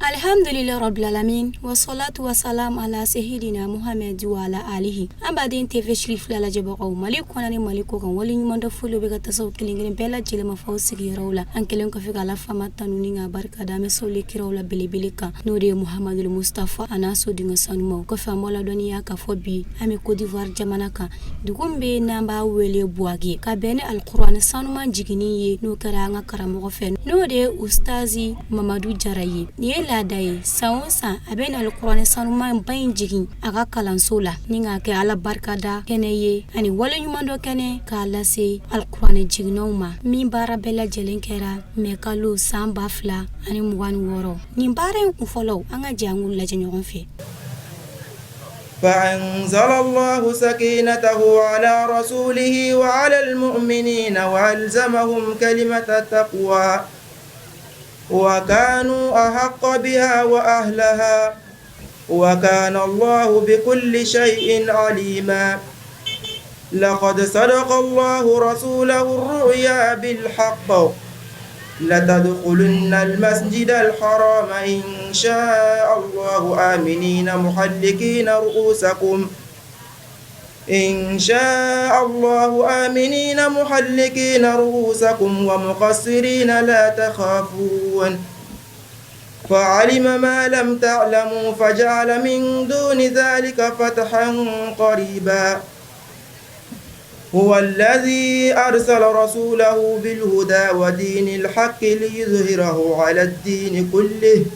Alhamdulillah Rabbil Alamin wa salatu wa salam ala sayyidina Muhammad wa ala alihi abadin TV Shrif la jabaqaw maliku nani maliku kan wali ñu mando fulo be gata saw kilingin bela jilma fawsig yarawla an kelen ko figa la fama tanuni nga barka da me sawli kirawla bilibilika nodi Muhammadul Mustafa ana so dinga sanmo ko fa mola doniya ka fobi ami Côte d'Ivoire jamana ka dugumbe namba wele buagi ka bene alquran sanuma jigini ye no kara nga karamo fen nodi ustazi Mamadou Jaraye ni la dai saunsa aben alquran sanuma bayin jigin aga kalanso la ninga ke ala barkada kene ye ani wala nyumando kene ka lase alquran jignoma min bara bela jelen kera me kalu samba fla ani muwan woro ni bare ku follow anga jangul la jenyon fe فأنزل الله سكينته على رسوله وعلى المؤمنين وألزمهم كلمة التقوى وكانوا أحق بها وأهلها وكان الله بكل شيء عليما لقد صدق الله رسوله الرؤيا بالحق لتدخلن المسجد الحرام إن شاء الله آمنين محلقين رؤوسكم إن شاء الله آمنين محلقين رؤوسكم ومقصرين لا تخافون فعلم ما لم تعلموا فجعل من دون ذلك فتحا قريبا هو الذي أرسل رسوله بالهدى ودين الحق ليظهره على الدين كله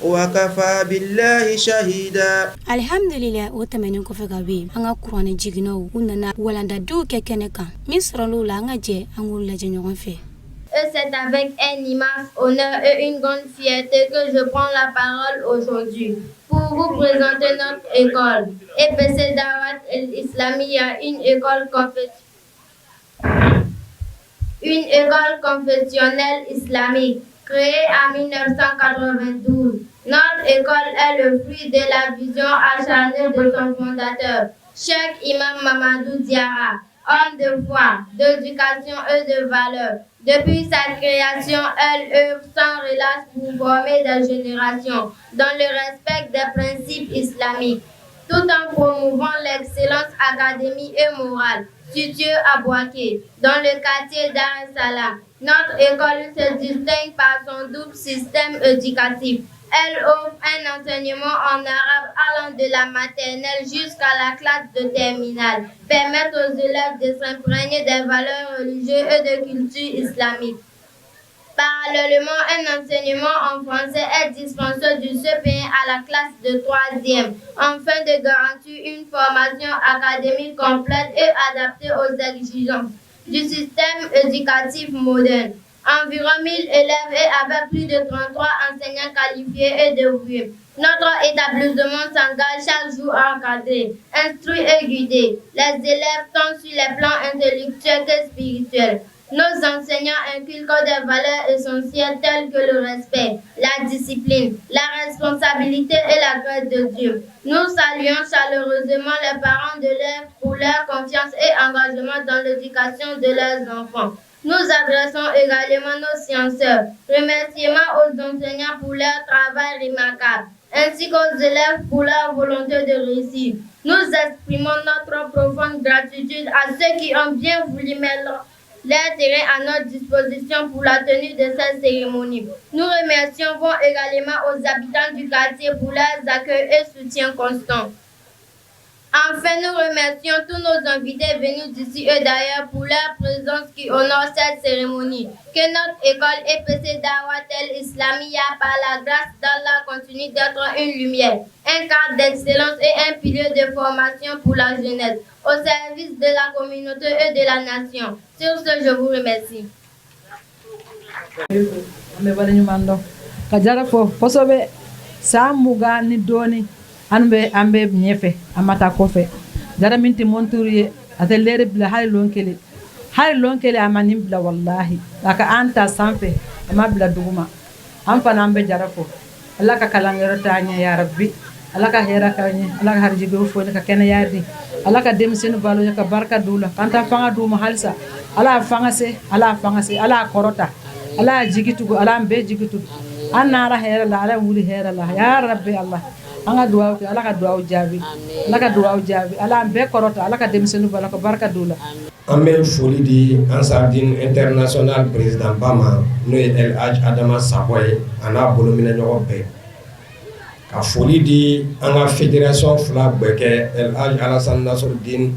وكفى بالله شهيدا alhamdulillah otamenen ko fe gabe anga qur'an jigino unana walanda do kekeneka misra lo la nga je angul la je nyon fe. Et c'est avec un immense honneur et une grande fierté que je prends la parole aujourd'hui pour vous présenter notre école. EPC Dawat el-Islamiyya, une école confessionnelle islamique créée en 1992. Notre école est le fruit de la vision acharnée de son fondateur, Cheikh Imam Mamadou Diarra, homme de foi, d'éducation et de valeurs. Depuis sa création, elle œuvre sans relâche pour former des générations dans le respect des principes islamiques, tout en promouvant l'excellence académique et morale. Située à Bouaké, dans le quartier Dar es Salaam, notre école se distingue par son double système éducatif. Elle offre un enseignement en arabe allant de la maternelle jusqu'à la classe de terminale, permettre aux élèves de s'imprégner des valeurs religieuses et de culture islamique. Parallèlement, un enseignement en français est dispensé du CP1 à la classe de 3e, afin de garantir une formation académique complète et adaptée aux exigences du système éducatif moderne. Environ 1000 élèves et avec plus de 33 enseignants qualifiés et dévoués. Notre établissement s'engage chaque jour à encadrer, instruire et guider les élèves tant sur les plans intellectuels que spirituels. Nos enseignants inculquent des valeurs essentielles telles que le respect, la discipline, la responsabilité et la crainte de Dieu. Nous saluons chaleureusement les parents d'élèves pour leur confiance et engagement dans l'éducation de leurs enfants. Nous adressons également nos scienceurs, remerciements aux enseignants pour leur travail remarquable, ainsi qu'aux élèves pour leur volonté de réussir. Nous exprimons notre profonde gratitude à ceux qui ont bien voulu mettre leur terrain à notre disposition pour la tenue de cette cérémonie. Nous remercions également aux habitants du quartier pour leurs accueils et soutien constant. Enfin, nous remercions tous nos invités venus d'ici et d'ailleurs pour leur présence qui honore cette cérémonie. Que notre école EPC Dawat el-Islamiyya, par la grâce d'Allah, continue d'être une lumière, un cadre d'excellence et un pilier de formation pour la jeunesse, au service de la communauté et de la nation. Sur ce, je vous remercie. Ambe ñefe amata ko fe dara minti monturi atellere bla hay lonkele amanim bla wallahi aka anta sanfe ama bla duguma am fana ambe jara fo Allah ka kalangero tanya ya rabbi Allah ka hera kanye Allah ka harji be fo ka kena yardi Allah ka dem senu balo ka barka dula kanta fanga duma halsa Allah fanga se Allah korota Allah jigitu Allah ambe jigitu anara hera la ala wuli hera la ya rabbi Allah anga duaw ke ala ka duaw jabi ala be korota ala ka demisenu bala ko barka dula amel foli di Ansardine International président Bama no El Hadj Adama Sakoye ana bolo mina ñogo be ka foli di anga fédération fla beke El Hadj Alassane Nasruddin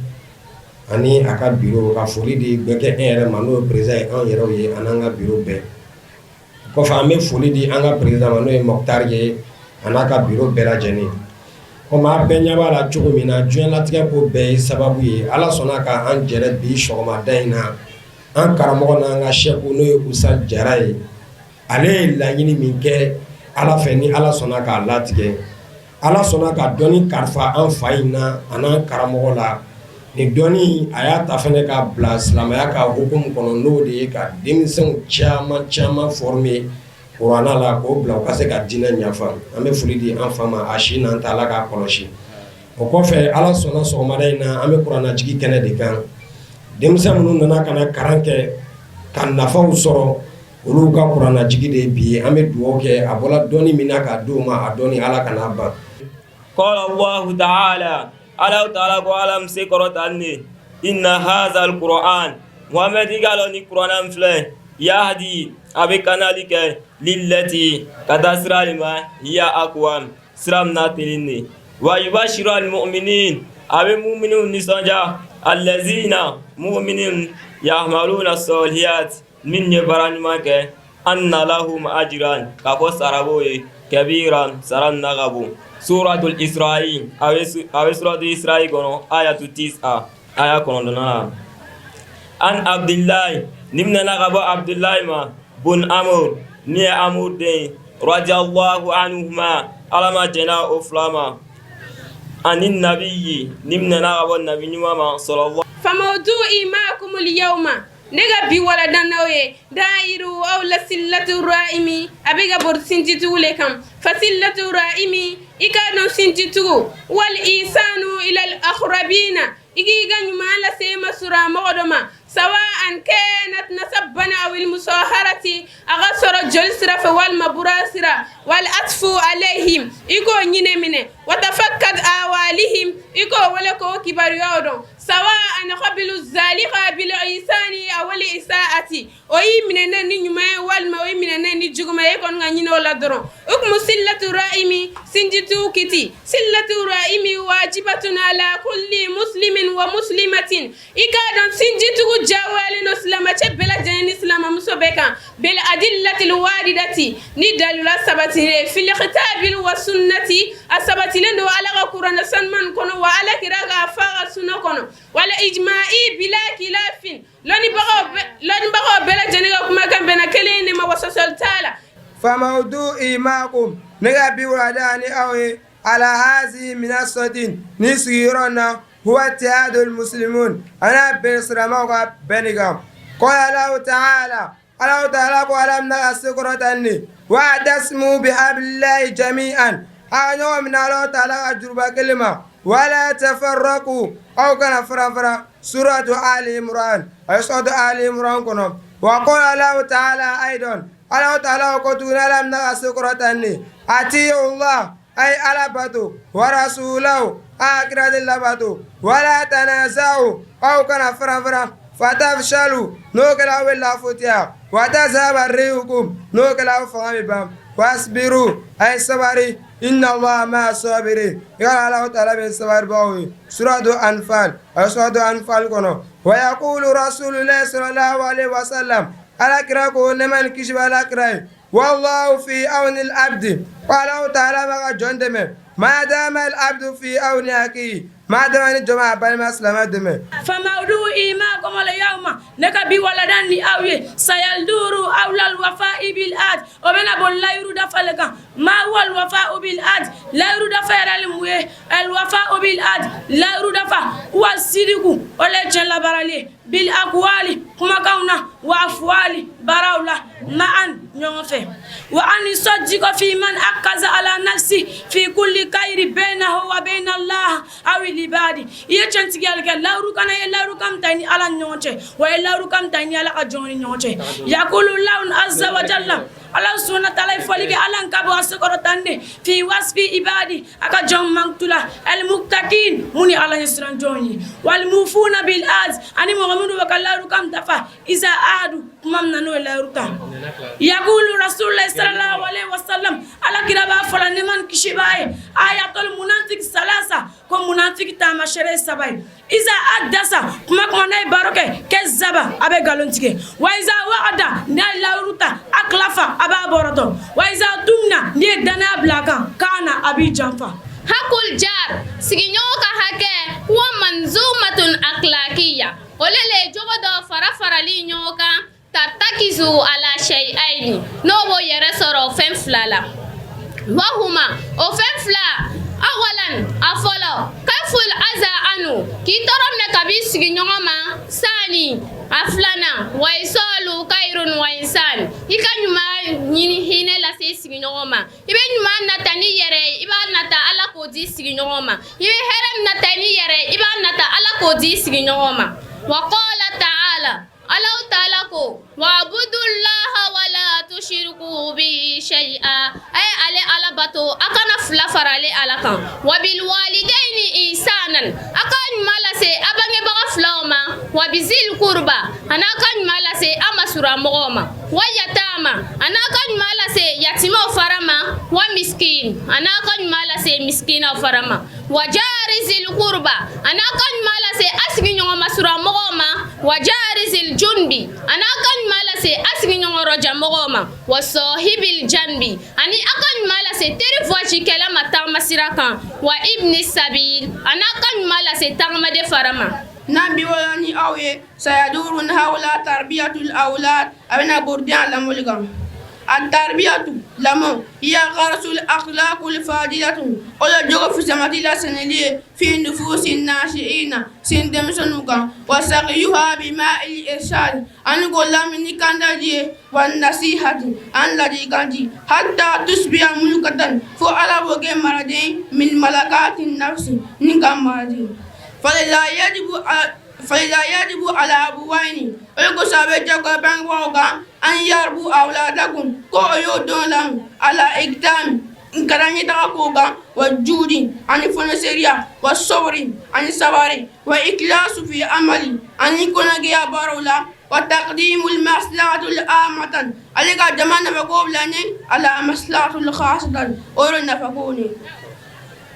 ani aka bureau ka foli di beke ere mano président an yero ye ananga bureau be ko fa amel foli di anga président mano e Mokhtar ye anaka bureau bɛɛ lajɛlen komi a bɛɛ ɲɛ b'a la cogo min na diɲɛlatigɛ ko bɛɛ ye sababu ye ala sɔnna ka an jɛrɛ bi sɔgɔmada in na an karamɔgɔ n'an ka sɛku n'o ye Usa Jara ye ale ye laɲini min kɛ ala fɛ ni ala sɔnna k'a latigɛ ala sɔnna ka dɔnni kalifa an fa in na a n'an karamɔgɔ la ni dɔnni a y'a ta fɛnɛ ka bila silamɛya ka hukumu kɔnɔ n'o de ye ka denmisɛnw caman former Kurana la ko bila ka se ka diinɛ ɲafa an bɛ foli di an fa ma a si n'an ta ala k'a kɔlɔsi o kɔfɛ ala sɔnna sɔgɔmada in na an bɛ kuranna jigi kɛnɛ de kan denmisɛn minnu nana ka na karan kɛ ka nafaw sɔrɔ olu ka kuranna jigi de bi an bɛ dugawu kɛ a bɔla dɔnni min na k'a d'u ma a dɔnni ala kana ban. Qala Allahu ta'ala ala ta'ala ko alam se kɔrɔtanni inna hadha al-Qur'an Muhammad igalo ni Qur'an filɛ yahdi abe kanali kɛ lillati kata siralima hiya aqwam siram na telini wa yubashiru almu'minin abe mu'minun nisanja allazina mu'minin ya'maluna as-solihat min yabaranima ke anna lahum ajran kafo saraboye kabiran saran nagabu suratul Isra'i abe suratul Isra'i kono ayatu 9 aya kono dona an Abdullah nimna nagabo Abdullah ma bun Amr ni Amr de radiyallahu anhuma alama jana uflama anin nabiyyi nimna nagabo nabi nyuma sallallahu famawdu'i ma'akum al-yawma nega bi wala danawe dairu aw la sillatu ra'imi abiga bor sinjitu lekam fasillatu ra'imi ikadon sinjitu wal isanu ila al-akhrabina igiga nyuma la sema sura mogodoma سواء كانت نسبنا أو المصاهرة أغسر الجلسرة والمبراسرة والأطف عليهم إيكو نينمنه وتفكد آوالهم إيكو ولكو كبار يودون سواء قبل الزالق بالعيسان أو الإساءة وي من نينما والما وي من نيجوما يكون غنينو لا درون حكم سلة الرائم سنجتو كتي سلة الرائم واجبة على كل مسلم ومسلمة إيكادون سنجتو جوالي نسلم تبلا جن إسلام مسبكا بالأدلة الواردة ندل لا سبتي في الكتاب والسنة السبتي لندو على القرآن سنمن كنو وعلى كراغا فاغ سنة كنو ولا إجماعي بلا خلاف لاني بغو بلا جنغا كما كان بنا كلين ما وصل تعالى فموضوعي معكم نغبي ولداني أوي على هذه من الصدين نسيرنا هو اتحاد المسلمون أنا بسر موقع بنيغام قال الله تعالى قال من السكرة واعتصموا بحبل الله جميعا أنا من الله تعالى أجرب كلمة ولا تفرقوا أو كان فرافرا سورة آل عمران أي سورة آل عمران كنا وقال الله تعالى أيضا الله تعالى قلتنا لم السكرة أطيعوا الله أي على باتو ورسوله أكرد اللباتو ولا تنازعوا أو كان فرافرا فتفشلوا نوكلا ولا فتيا وتذهب ريحكم نوكلا فهمي بام واصبروا أي صبري إن الله مع الصابرين قال الله تعالى من سوار باوي سورة أنفال أو سورة أنفال كنو ويقول رسول الله صلى الله عليه وسلم على كراكو نمن كشف على كراي والله في أون العبد قال الله تعالى ما جندم ما دام العبد في أون أخيه ما دام الجماعة بين مسلمات دم فموضوع إيمانكم اليوم نكبي ولدان لأوي سيلدور أولى الوفاء بالعهد وبين أبو لا يرد فلك ما هو الوفاء بالعهد لا يرد فعل الوفاء بالعهد لا يرد هو الصدق ولا جل برالي بالأقوال كما كنا وأفوال براولا معا نوفي وأن يصدق في من أكز على نفسه في كل خير بينه وبين الله أو العباد يجنتيال لا ركنا إلا ركم تاني على نوتي وإلا ركم تاني على أجوني نوتي يقول الله عز وجل الله سبحانه وتعالى يفعلك على كابو أسكرتاني في وصف عبادي أكجون مقتلا المتقين مني على يسران جوني والموفون بالعهد أني مؤمن وكلا ركم دفع إذا عادوا ممن نو لا ركم يقول رسول الله صلى الله عليه وسلم على كرابا فلان من كشباي آيات المنافق ثلاثة كم منافق تامشري سباي إذا أدرس كما ناي باروكه كذابا أبي غالونتيكي وإذا وعد ناي لا ركم أكلافا أبا بورتو وإذا تمنا ني دنا بلاكا كان أبي جانفا hakul jar siginyoka hake wa manzumatun akhlaqiyya olele jogodo farafara li nyoka tatakizu ala shay'aini no bo yere soro femflala wahuma o femfla awalan afolo kaful aza anu kitorom ne kabi siginyoma sani aflana waisalu kairun wa insan ikanyuma nyini hine la se siginyoma ibe nyuma natani yere iba nata ala ko di siginyoma ibe herem natani yere iba nata ala ko di siginyoma wa qala ta'ala Allah ta'ala ko wa'budullaha wa la tushriku bihi shay'a ay ale ala bato akana fla farale alakan wa bil walidaini ihsanan akan malase abange baga flawma wa bizil qurba anakan malase amasura mogoma wa yatama anakan malase yatima farama wa miskin anakan malase miskina farama wa jarizil qurba anakan malase asginyo masura mogoma wa jarizil junbi anakan malase asginyo roja mogoma wa sahibil janbi ani akan malase teri voici kala matama sirakan wa ibni sabil anakan malase tangma de farama nabi walani awe sayadurun hawla tarbiyatul aulad abena burdian la mulgam التربية لما هي غرس الأخلاق الفاضلة ولا جوف سماتي لا سنلي في نفوس الناشئين سندم سنوكا وسقيها بماء الإرشاد أن قول من كندجي والنصيحة أن لدي كندي حتى تصبح ملكة فعلى وجه مرضين من ملكات النفس نكام مرضين فلا يجب على أبوين ويقول سابجا كبان وغا أن يربوا أولادكم كو يودون لهم على إقدام إنكراني تاكوغا والجود عن فنسيريا والصبر عن الصبر وإخلاص في عملي أن يكون جيا بارولا وتقديم المصلحة العامة عليك جمان فقوب لني على مصلحة الخاصة أورنا فقوني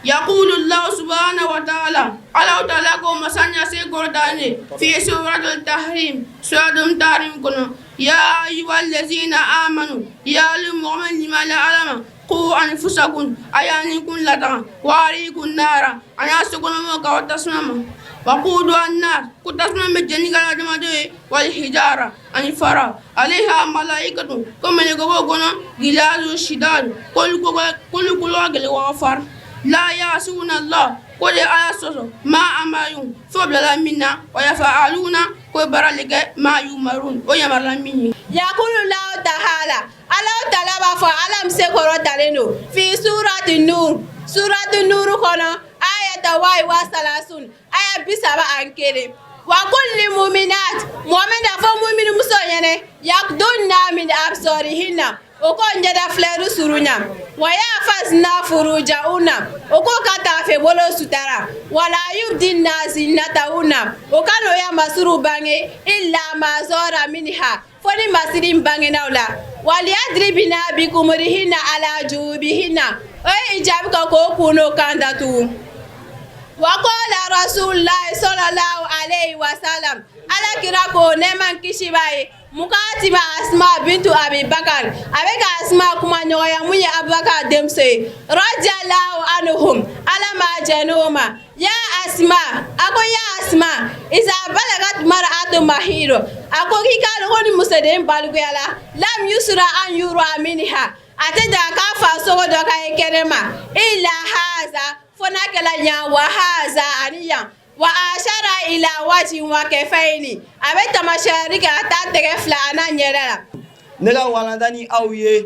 يقول الله سبحانه وتعالى على تعالى مسانيا سيكورداني في سورة التحريم سورة التحريم كنا يا أيها الذين آمنوا يا المؤمن لما لا علم قوا أنفسكم أيانكم لدغا واريكم نارا أنا سكن موكا وتسمم وقودها الناس كتسمم بجنيك الأجمدوي والحجارة أن فرا عليها ملائكة كما يقولون غلاظ شداد كل واقل وغفر لا يعصون الله كل آية ما أمرهم فبلا منا ويفعلون كل برالك ما يمرون ويمرون مني يقول الله تعالى الله تعالى فعلم سكرو تالينو في سورة النور سورة النور كنا آية واي وثلاثون آية بسبع أنكيري وكل مؤمنات مؤمن فمؤمن مسلمين يقدون من أبصارهن oko njeda fleru surunya waya fasna furujauna oko kata fe bolo sutara wala yurdin nazinatauna okano ya masuru bange illa ma zora minha foni masirin bange naula wali adribina bikumrihina ala jubihina o ijabi ko kuno kandatu وقال رسول الله صلى الله عليه وسلم على كراكو نمان كشباي مكاتبة أسماء بنت أبي بكر أبيك أسماء كما نويا مني أبو بكر دمسي رضي الله عنهم على ما جنوما يا أسماء أكو يا أسماء إذا بلغت مرأة مهيرو أكو كيكال هوني مسدين بالغيالا لم يسرع أن يروى منها أتدى كافا سوى دوكا يكرما إلا هذا فناكلا يا وهذا أنيا وأشار إلى وجه وكفين أبيت مشارك تتغفل أنا نيرلا نلا ولدني أويه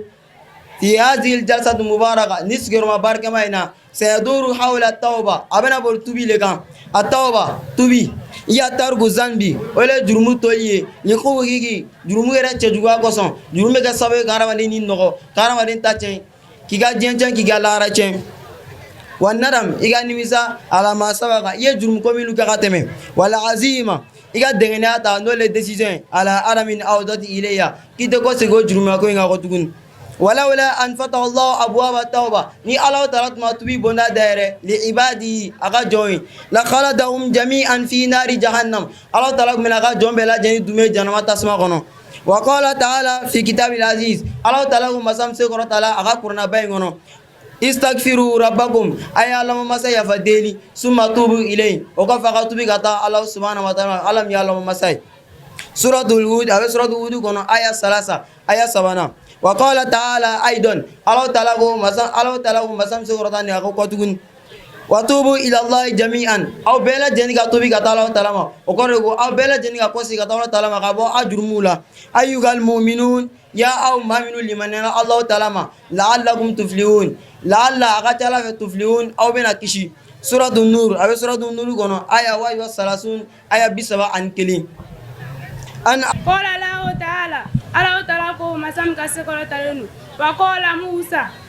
في هذه الجلسة المباركة نسكر مبارك ماينا سيدور حول التوبة أبنا بقول توبي لكم التوبة توبي يا تاركو زنبي ولا جرمو تولي يخو هيجي جرمو يرى تجوا كوسون جرمو كسبة كارمالين نغو كارمالين تاچين كيغا جنجان كيغا لارا چين والندم إيجا نمسا على ما سبق يجرم كميلو كاتمه ولا عزيمة إيجا دعنا تانول decision على أرمين أودت إليها كده كوسيجو جرم كوينغا كتكون ولا أن فتح الله أبواب التوبة ني الله تعالى ما تبي بنا دايره لعباده أجا جوين لخلدهم جميعا في نار جهنم الله تعالى من أجا جون بلا جني دمي جنما تسمع كنو وقال تعالى في كتاب العزيز الله تعالى مسام سكرة تعالى أجا كرنا بينغنو استغفروا ربكم أي الله ما سيا فديني ثم توبوا إليه وكفى توبي كتا الله سبحانه وتعالى ألم يعلم ما سيا سورة الهود أو سورة الهود كنا آية 3 آية 7 وقال تعالى أيضا الله تعالى مسام سورة ثانية كتكون وتوبوا إلى الله جميعا أو بلا جنيك توبي كتا الله تعالى وكرهوا أو بلا جنيك قصي كتا الله تعالى كابو أجرمولا أيها المؤمنون يا أو مؤمنون لمن الله تعالى لعلكم تفلحون لعل أغتلا تفلحون أو بنا كشي سورة النور أو سورة النور كنا آية 31 آية 7 عن كلين أن قال الله تعالى كو مسام كسكرة تلنو وقال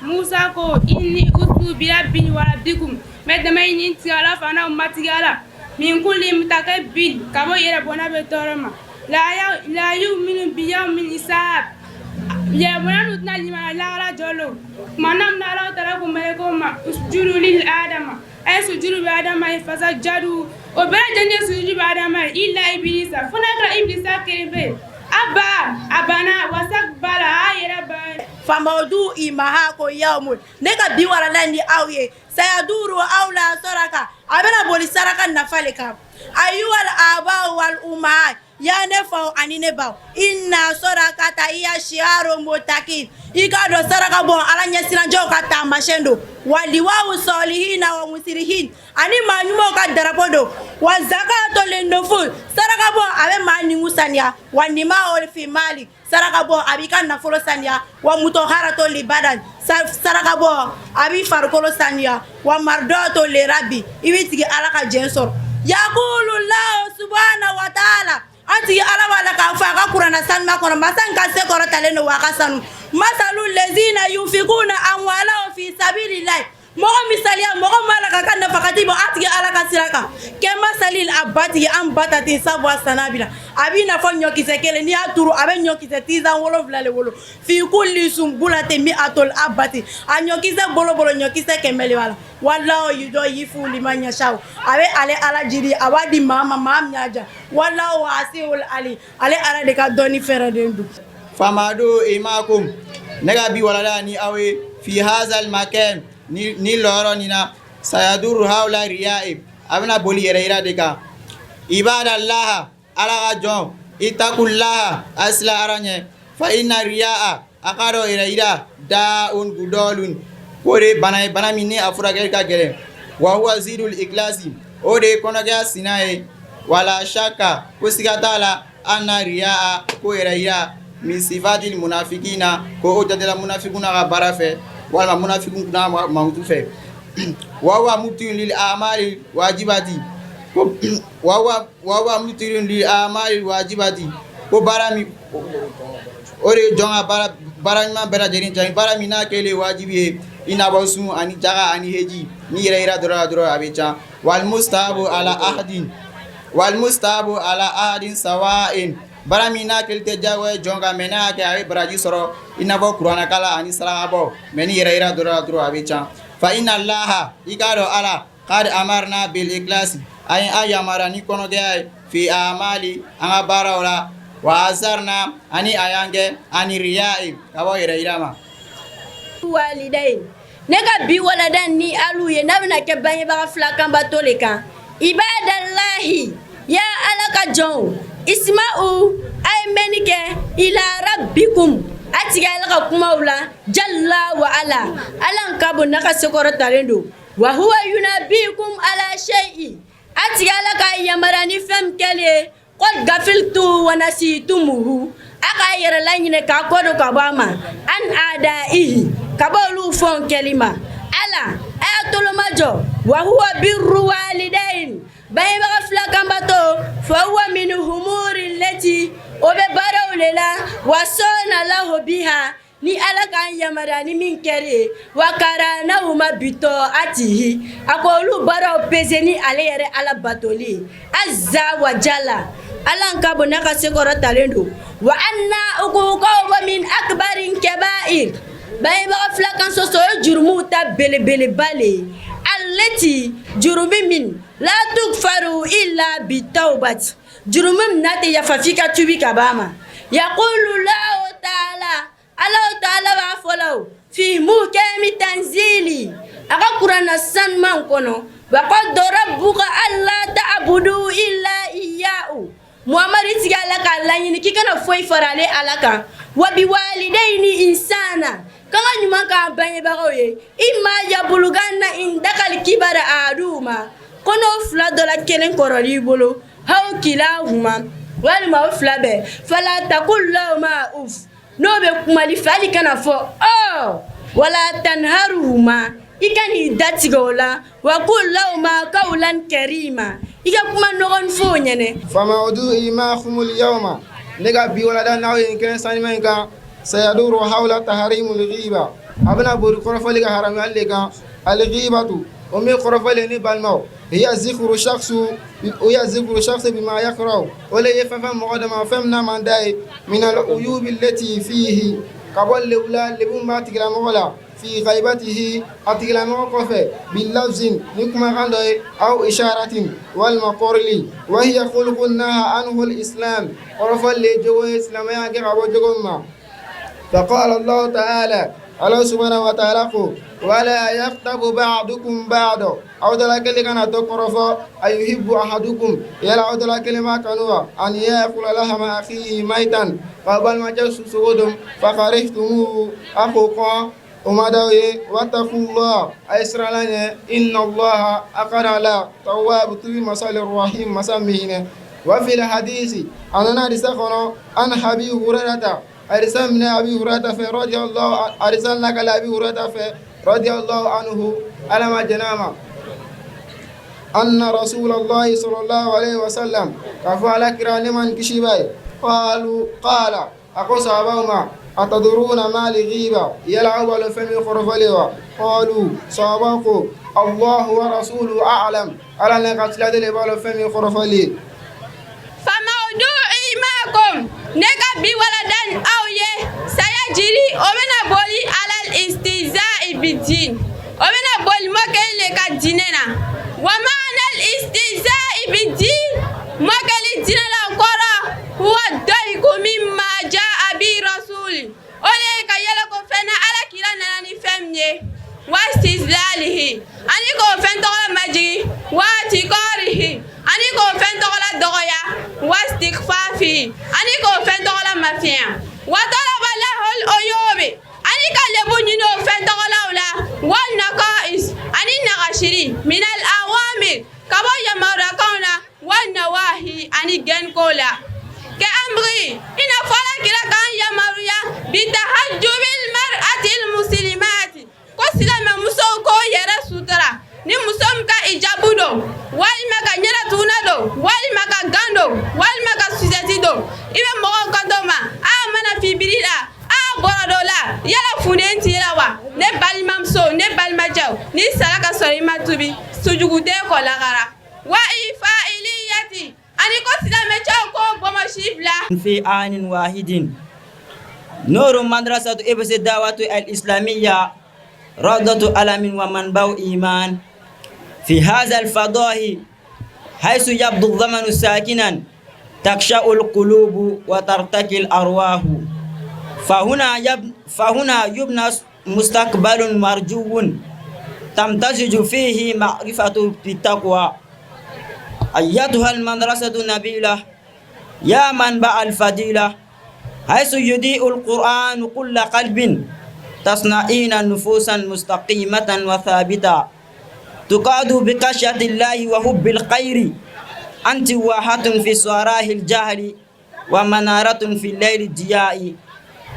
موسى كو إني أتو بربي وربكم مدمين انت على فانا أمتي على من كل متكبر كما يربونا بتورما لا يؤمن بيوم الحساب يا بنا نتنا لما لا جلو منام نالا تراكم ميكوما اسجدوا للآدم أي سجدوا بآدم فسجدوا وبلا جنة سجدوا بآدم إلا إبليس فنكر إبليس كريفه أبانا وسكبر هاي ربا فموضوع إمهاكو يوم نيكا بيوالا لاني أوي سيدور أولا سرقا أبنا بولي سرقا نفالكا أيها الآباء والأمهات ya nefao ani nebao inna sorakata iya shiaro mutakin ikado saraka bon ala nyesira joka tambashendo waliwau solihina wa musirihin ani manyumo ka darapodo wa zakato lendofu saraka bon abe mani musania wa nima ol fi mali saraka bon abika na folo sania wa mutoharato libadan saraka bon abi farkolo sania wa mardoto le rabbi ibitigi alaka jensor yaqulu allah subhanahu wa ta'ala anti ala wala ka fa ka qur'ana san ma kono masan ka se ko taleno wa kasanu masalul ladzina yunfikuna amwalahum fi sabilillah mo misalia mo malaka kan fakati bo ati ala ka siraka ke masalil abati am batati sabwa sanabila abina fo nyoki sekele ni aturu abe nyoki se tiza wolo vlale wolo fi kulli sumbulati mi atol abati anyoki se bolo nyoki se kemele wala wallahu yudoyifu liman yashau abe ale ala jiri awadi mama nyaja wallahu wasiul ali ale ala de ka doni feradendu famadu imakum nagabi walala ni awe fi hazal makan ni loro nina sayaduru haula riyaib abna boli yera deka ibadallah ala gajon itakullah asla aranye fa inna riyaa akaro ira daun gudolun kore bana minne afura ka gele wa huwa zidul iklasi ode kono ga sinae wala shaka kusigatala anna riyaa ko ira min sifatil munafiqina ko ojadela munafiquna ga barafe wala munafiqun kuna mautu fe wa mutin lil amali wajibati wa mutin lil amali wajibati ko barami ore jonga bara ma bera jerin jang bara mina kele wajibi ina basu ani jaga ani heji ni ira dora abecha wal mustahabu ala ahadin sawa'in bara mina kelte jago jonga mena ke ay baraji soro ina bo qur'ana kala ani salabo meni ira dora abecha fa inna allaha igaro ala qad amarna bil ikhlas ay ayamara ni kono de fi amali anga barawla wa azarna ani ayange ani riyai kabo ira walidain nega bi waladan ni aluye nabna ke banye ba flakan batole kan ibadallahi ya alaka jon isma'u ay menike ila rabbikum atiga alaka kumaula jalla wa ala alan kabu naka sokoro tarendo wa huwa yunabikum ala shay'i atiga alaka yamarani fem kele qad gafiltu wa nasitumuhu aka yara lanyine ka kodo kabama an adaihi kabolu fon kelima ala ayatul majo wa huwa birru walidain bay ba flakambato fa huwa min humuri lati obe barawlela wa sona lahu biha ni ala kan yamarani min kere wa karana uma bito atihi akolu baraw pezeni ale yare ala batoli azza wa jalla alan kabo naka sekoro talendo wa anna uquqa min akbarin kaba'ir bay ba flakan soso jurmu ta bele bale allati jurumi min la tukfaru illa bitawbati jurumum nate ya fafika tubi kabama yaqulu la ta'ala Allah ta'ala wa follow fi mukami tanzili aka qur'ana san man kono wa qad rabbuka alla ta'budu illa iyyahu muhammad tigala ka lanyini kikana foi farale alaka wa biwalidaini insana kanga nyuma ka banye bagoye imma yabuluganna indakal kibara aduma kono fla dola kelen koroli bolo haw kilahuma wal ma flabe fala taqullahuma uf no be kumali fali kana fo oh wala tanharuhuma ikani datigola wa kullahuma qawlan karima ika kuma nogon fo nyene famaudu imahumul yawma nega bi wala da nawo en ken sanima ka sayaduru hawla tahrimul ghiba abna bur korofali ga haram alle ka al ghibatu o me korofali ni balmaw hiya zikru shakhs bima yaqra wala yafham muqaddama famna man dai min al uyub allati fihi qabal lawla libum batigla mola في غيبته أتكلم وقفه باللفظ نكما غندوي أو إشارة والمقرلي وهي خلق نهى عنه الإسلام ورفل لجوه إسلام يأجر أبو جغم فقال الله تعالى الله سبحانه وتعالى ولا يغتب بعضكم بعض أو ذلك كان تقرف أيحب أحدكم يلا ذلك ما كانوا أن يأكل لحم أخيه ميتا قبل ما جسوا سودهم فكرهتموه أخوكم ومداوي واتقوا الله أسرعنا إن الله أقر على تواب تبي مسال الرحيم مسامينا وفي الحديث أننا رسخنا عن أبي هريرة أرسلنا أبي هريرة رضي الله أرسلنا كأبي هريرة رضي الله عنه على ما جنام أن رسول الله صلى الله عليه وسلم كفى كران من كشباي قال أقول صحابهما أتدرون ما لغيبة يلعب على فم خرفلوا قالوا صابقوا الله ورسوله أعلم على نقتل ذلك على فم خرفلي فموضوعي معكم نقبي ولدان أو سيجري ومن بولي على الاستهزاء بالدين ومن بولي مكان لك ديننا ومعنى الاستهزاء بالدين مكان الدين القرى هو الضيق مما جاء به رسول أولئك يلقوا فنا على كلا نفهمني واستزلاله أنيكو فن تقول مجري واتقاره أنيكو فن تقول دغيا واستخفافه أنيكو فن تقول مفيا وطلب له الأيوب أنيك لبنينو فن تقول أولا والنقائص أني نغشري من الأوامر كما يمرقون والنواهي أني جنكولا كأمري إن فلك لك أن يمريا بتحجب المرأة المسلمات كسلم مسوكو يرى سترة نمسوم كإجابودو والمكا نراتونادو والمكا غاندو والمكا سوزاتيدو إذا مغان كندوما آمنا في بريدا ni salaka sorima tubi sujugude ko lagara wa ifa'iliyati ani ko silame ko bomo shibla في آن واحد نور مدرسة إبس الدعوة الإسلامية روضة ألم ومنبع إيمان في هذا الفضاء حيث يبدو الزمن ساكنا تخشع القلوب وترتقي الأرواح فهنا يبنى مستقبل مرجو تمتزج فيه معرفة بالتقوى أيتها المدرسة النبيلة يا منبع الفضيلة حيث يضيء القرآن كل قلب تصنعين نفوسا مستقيمة وثابتة تقاد بخشية الله وحب الخير أنت واحة في صراح الجهل ومنارة في الليل الضياء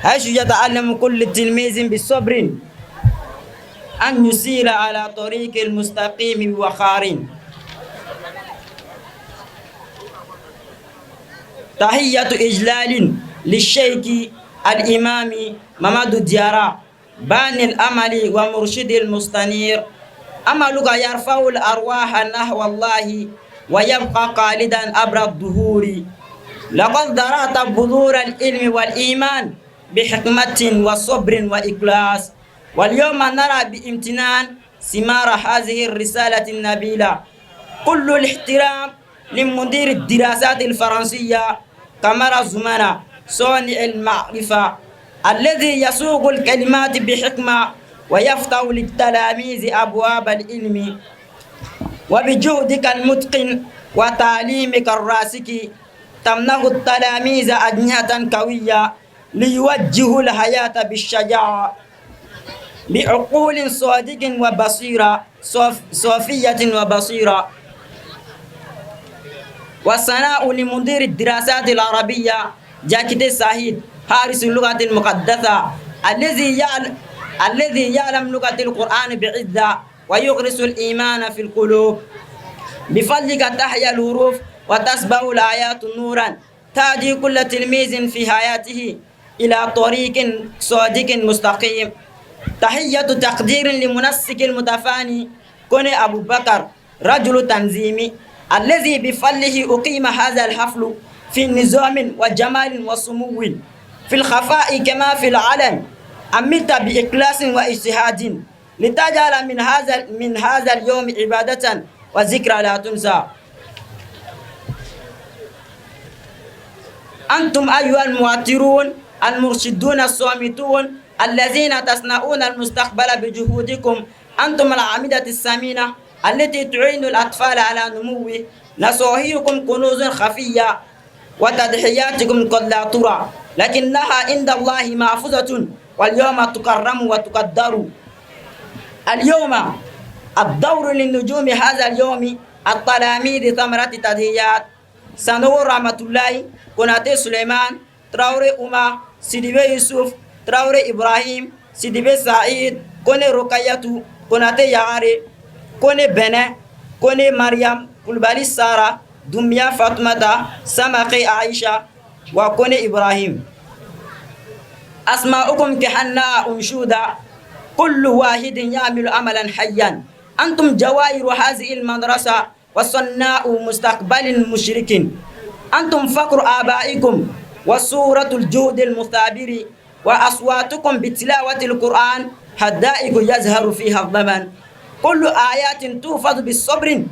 حيث يتعلم كل تلميذ بالصبر أن يسير على طريق المستقيم وخار تحية إجلال للشيخ الإمام محمد ديارة باني الأمل ومرشد المستنير أملك يرفع الأرواح نحو الله ويبقى خالدا أبر الدهور لقد زرعت بذور العلم والإيمان بحكمة وصبر وإخلاص واليوم نرى بامتنان ثمار هذه الرسالة النبيلة كل الاحترام لمدير الدراسات الفرنسية كمال الزمانة صانع المعرفة الذي يسوق الكلمات بحكمة ويفتح للتلاميذ أبواب العلم وبجهدك المتقن وتعليمك الراسك تمنح التلاميذ أجنحة قوية ليوجهوا الحياة بالشجاعة بعقول صادق وبصيرة صافية وبصيرة والثناء لمدير الدراسات العربية جاكيت سعيد حارس اللغة المقدسة الذي يعلم لغة القرآن بعزة ويغرس الإيمان في القلوب بفضلك تحيا الحروف وتصبح الآيات نورا تهدي كل تلميذ في حياته إلى طريق صادق مستقيم تحية تقدير لمنسق المتفاني كن أبو بكر رجل تنظيمي الذي بفضله أقيم هذا الحفل في نظام وجمال وسمو في الخفاء كما في العلن عملت بإخلاص واجتهاد لتجعل من هذا اليوم عبادة وذكرى لا تنسى. أنتم أيها المؤثرون المرشدون الصامتون الذين تصنعون المستقبل بجهودكم، أنتم الأعمدة الثمينة التي تعين الأطفال على نموه. نصائحكم كنوز خفية وتضحياتكم قد لا ترى لكنها عند الله محفوظة، واليوم تكرم وتقدر. اليوم الدور للنجوم هذا اليوم التلاميذ ثمرة تضحيات سنور رحمة الله كناتي سليمان تراوري أما سيدي يوسف تراوري إبراهيم سيدي سعيد كوني رقية كناتي يعاري كوني بني كوني مريم كلبالي سارة دميا فاطمة سماقي عائشة وكوني إبراهيم. أسماؤكم كحناء أنشودا كل واحد يعمل عملا حيا. أنتم جوائر هذه المدرسة وصناء مستقبل المشركين. أنتم فقر آبائكم وصورة الجهد المثابر، وأصواتكم بتلاوة القرآن حدائق يزهر فيها الضمن. كل آيات توفض بالصبر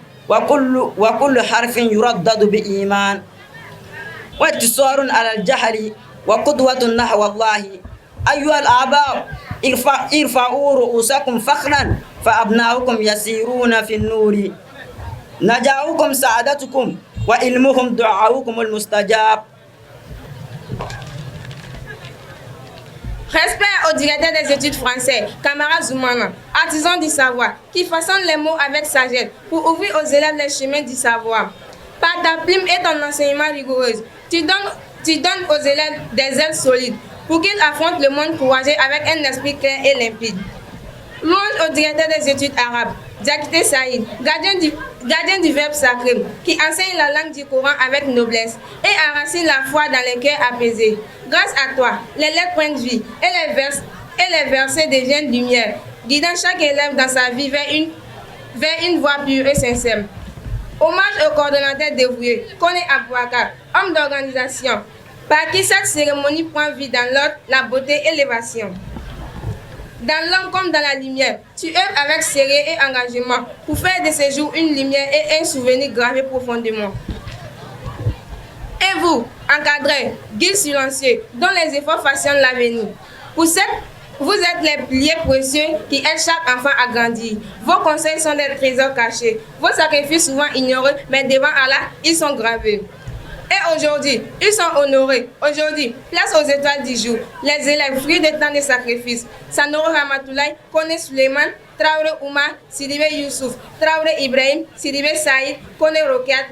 وكل حرف يردد بإيمان، واتصال على الجهل وقدوة نحو الله. أيها الآباء ارفعوا رؤوسكم فخرا فأبناؤكم يسيرون في النور. نجاؤكم سعادتكم وعلمهم دعاؤكم المستجاب. Respect au directeur des études français, camarade Zoumana, artisan du savoir, qui façonne les mots avec sagesse pour ouvrir aux élèves les chemins du savoir. Par ta plume et ton enseignement rigoureux, tu donnes aux élèves des ailes solides pour qu'ils affrontent le monde courageux avec un esprit clair et limpide. Louange au directeur des études arabes, Diakité Saïd, gardien du verbe sacré, qui enseigne la langue du Coran avec noblesse et enracine la foi dans les cœurs apaisés. Grâce à toi, les lettres prennent vie et les versets deviennent lumière. guidant chaque élève dans sa vie vers une voie pure et sincère. Hommage au coordonnateur dévoué, Kone Abouaka, homme d'organisation, par qui cette cérémonie prend vie dans l'ordre, la beauté et l'élévation. Dans l'ombre comme dans la lumière, tu œuvres avec sérieux et engagement pour faire de ces jours une lumière et un souvenir gravé profondément. Et vous, encadrés, guides silencieux, dont les efforts façonnent l'avenir. Vous êtes les piliers précieux qui aident chaque enfant à grandir. Vos conseils sont des trésors cachés. Vos sacrifices souvent ignorés, mais devant Allah, ils sont gravés. Et aujourd'hui, ils sont honorés. Aujourd'hui, place aux étoiles du jour. Les élèves, fruits de tant de sacrifices. Sanoro Ramatoulaye, Kone Suleiman, Traoré Oumar, Sidibé Youssouf, Traoré Ibrahim, Sidibé Saïd, Kone Rokiat,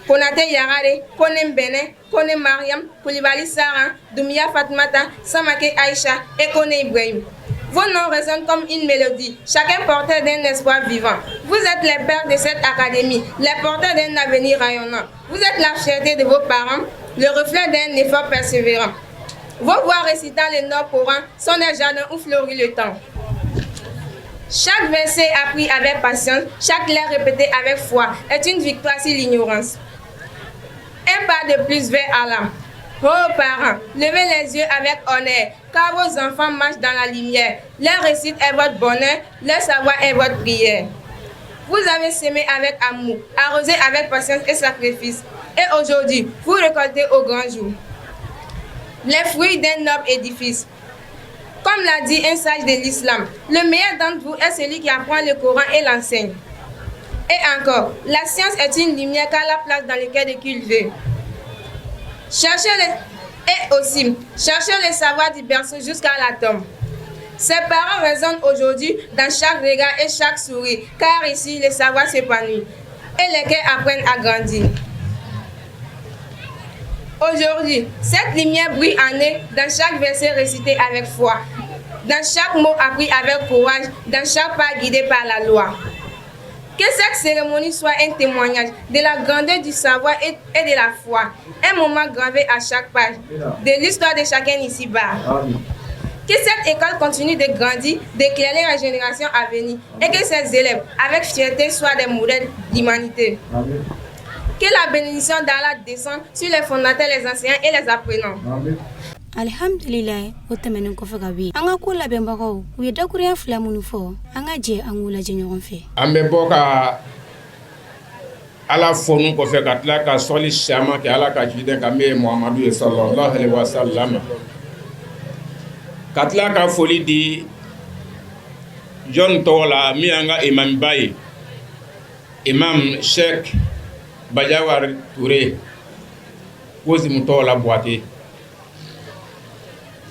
Konate Yarare, Kone Mbene, Kone Mariam, Koulibaly Saran, Doumia Fatmata, Samake Aïcha et Kone Ibrahim. Vos noms résonnent comme une mélodie, chacun porteur d'un espoir vivant. Vous êtes les pères de cette académie, les porteurs d'un avenir rayonnant. Vous êtes la fierté de vos parents, le reflet d'un effort persévérant. Vos voix récitant les noms Coran sont des jardins où fleurit le temps. Chaque verset appris avec patience, chaque lettre répétée avec foi est une victoire sur l'ignorance. Un pas de plus vers Allah. Oh parents, levez les yeux avec honneur, car vos enfants marchent dans la lumière. Leur réussite est votre bonheur, leur savoir est votre prière. Vous avez semé avec amour, arrosé avec patience et sacrifice. Et aujourd'hui, vous récoltez au grand jour les fruits d'un noble édifice. Comme l'a dit un sage de l'islam, le meilleur d'entre vous est celui qui apprend le Coran et l'enseigne. Et encore, la science est une lumière qu'à la place dans le cœur de cultiver. Cherchez le savoir du berceau jusqu'à la tombe. Ces parents résonnent aujourd'hui dans chaque regard et chaque sourire, car ici le savoir s'épanouit et les cœurs apprennent à grandir. Aujourd'hui, cette lumière brille en eux dans chaque verset récité avec foi, dans chaque mot appris avec courage, dans chaque pas guidé par la loi. Que cette cérémonie soit un témoignage de la grandeur du savoir et de la foi, un moment gravé à chaque page de l'histoire de chacun ici-bas. Que cette école continue de grandir, d'éclairer la génération à venir et que ses élèves, avec fierté, soient des modèles d'humanité. Que la bénédiction d'Allah descende sur les fondateurs, les enseignants et les apprenants. Alhamdulillah, otamenu ko faga bi. Anga ko la bemba ko, wi da kuriya flamunu fo. Anga je angula je ñogon fe. Ambe boka ala fonu ko fe katla ka soli shama ke ala ka jide ka me Muhammadu sallallahu alaihi wasallam. Katla ka foli di John Tola mi anga Imam Baye. Imam Sheikh Bajawar Touré. Kozi mutola boate.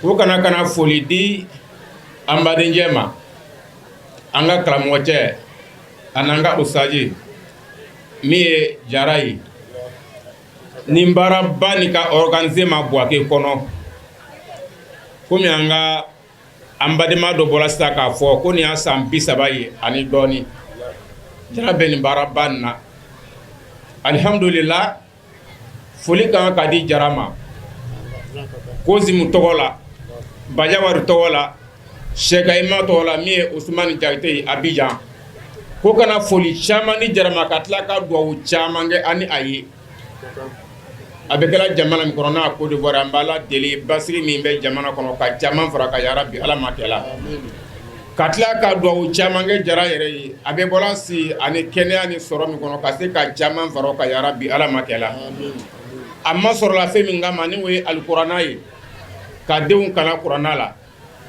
Ko kana foli di ambade njema anga klamoche ananga usaji mi jarai nimbara banika organiser ma boake kono komi anga ambade ma do bola staka fo ko ni asampi sabayi ani doni jarabe nimbara banna alhamdulillah foli kan kadi jarama kozi mutola Bajawar Tola, Sheikh Aima Tola, Mie Ousmane Diakité Abidjan. Ko kana foli chama ni jarama katla ka do chama nge ani ayi. Abekala jamana mi korona ko de vora mbala deli basri mi be jamana kono ka jama fara ka ya rabbi ala makela. Katla ka do chama nge jara yere abe bola si ani kene ani soro mi kono ka se ka jama fara ka ya rabbi ala makela. Amma soro la fe mi ngama ni we alqur'ana yi. Ka denw kana Kurana la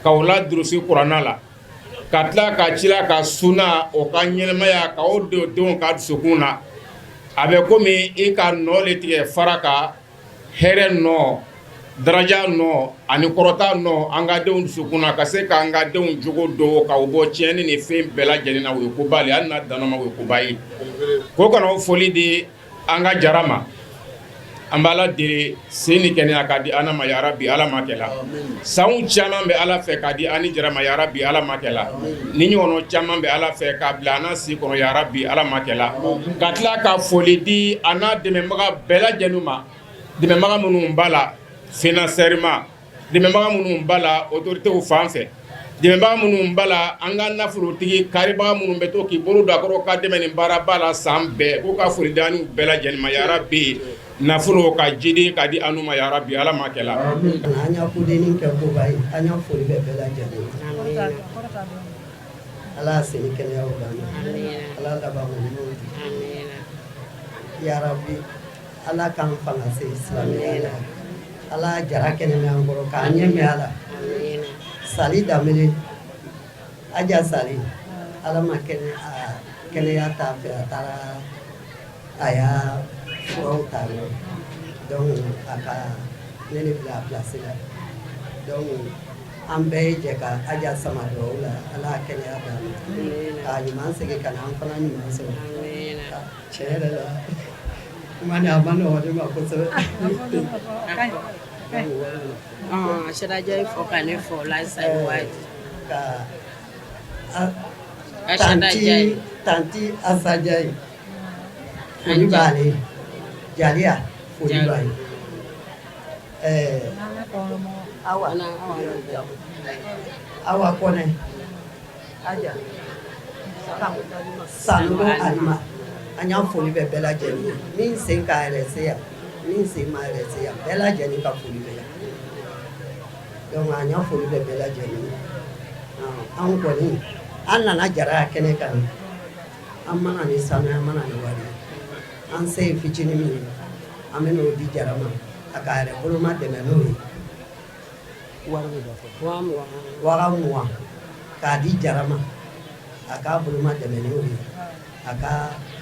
ka wala durusi Kurana la ka tila ka cila ka suna o ka ɲɛnɛmaya ka o denw ka dusukun na a bɛ komi i ka nɔ le tigɛ fara ka hɛrɛ nɔ daraja nɔ ani kɔrɔta nɔ an ka denw dusukun na ka se ka an ka denw jogo do ka o bɔ tiɲɛni ni fɛn bɛɛ lajɛlen na o ye koba le hali n'a danna ma o ye koba ye ko kana o foli di an ka jara ma an b'ala deli seni kɛnɛya ka di ana ma ya rabbi ala ma kɛla sanw caman bɛ ala fɛ ka di ani jara ma ya rabbi ala ma kɛla ni ɲɔgɔnna caman bɛ ala fɛ ka bila ana si kɔnɔ ya rabbi ala ma kɛla ka tila ka foli di ana dɛmɛbaga bɛɛ lajɛlen ma dɛmɛbaga minnu b'a la financièrement dɛmɛbaga minnu b'a la autorités fan fɛ dɛmɛbaga minnu bala an ka nafolotigi karibaga minnu bɛ to k'i bolo don a kɔrɔ ka dɛmɛ nin baara ba la san bɛɛ k'u ka foli d'an bɛɛ lajɛlen ma yarabi nafolo ka jidi ka di anu ma yarabi ala ma kɛla an y'a kudenni kɛ koba ye an y'a foli bɛɛ lajɛlen ala y'a seni kɛnɛyaw d'an ma ala laban ɲumanw di yarabi ala k'an fanga se silamɛya la ala jara kɛnɛmɛ an kɔrɔ k'an ɲɛmɛ ala sali damele aja sali ala ma kɛnɛya t'a fɛ a taara a y'a furaw ta donc a ka ne de bila a place la donc an bɛɛ ye jɛ ka aja sama dugawu la ala kɛnɛya d'a ma k'a ɲuman segin ka na an fana ɲuman sɔrɔ tiɲɛ yɛrɛ la kuma ni a ma nɔgɔn ne ma kosɛbɛ Ashadaja fo ka ne fo la sai waji ka Ashadaja tanti asajai foli bale jalia foli bale awa kone aja sanu alima an y'a foli bɛɛ lajɛlen min sen k'a yɛrɛ se yan min sen ma yɛrɛ se yan bɛɛ lajɛlen ka foli bɛ yan donc an y'a foli bɛɛ lajɛlen an kɔni an nana jara kɛnɛ kan an mana ni sanu an mana ni wari an se ye fitinin min ye an bɛ n'o di jara ma a ka yɛrɛ boloma dɛmɛ n'o ye waga mugan k'a di jara ma a k'a boloma dɛmɛ n'o ye a ka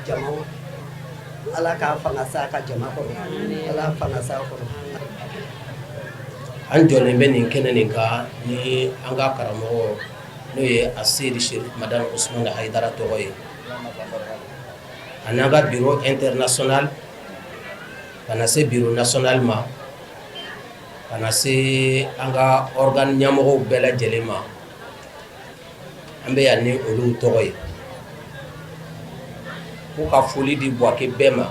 jamaw ala k'a fanga sa ka jama kɔrɔ ala fanga sa kɔrɔ an jɔlen bɛ nin kɛnɛ nin kan ni an ka karamɔgɔ n'o ye a seydi sherif madame ousmane haidara tɔgɔ ye a n'an ka bureau international ka na se bureau national ma ka na se an ka organe ɲɛmɔgɔw bɛɛ lajɛlen ma an bɛ yan ni olu tɔgɔ ye k'u ka foli di Buwake bɛɛ ma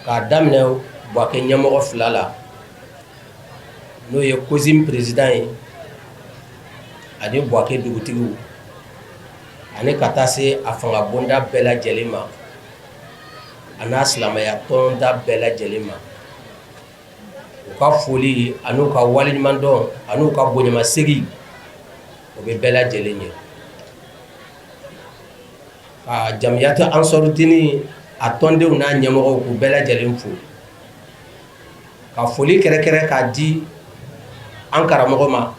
k'a daminɛ Buwake ɲɛmɔgɔ fila la n'o ye COSIM président ye ani Buwake dugutigiw ani ka taa se a fanga bonda bɛɛ lajɛlen ma a n'a silamɛya tɔnda bɛɛ lajɛlen ma u ka foli an'u ka waleɲumandɔn an'u ka bonyamasegi o bɛ bɛɛ lajɛlen ye ka jamiyatu ansarudini a tɔndenw n'a ɲɛmɔgɔw k'u bɛɛ lajɛlen fo ka foli kɛrɛkɛrɛ k'a di an karamɔgɔ ma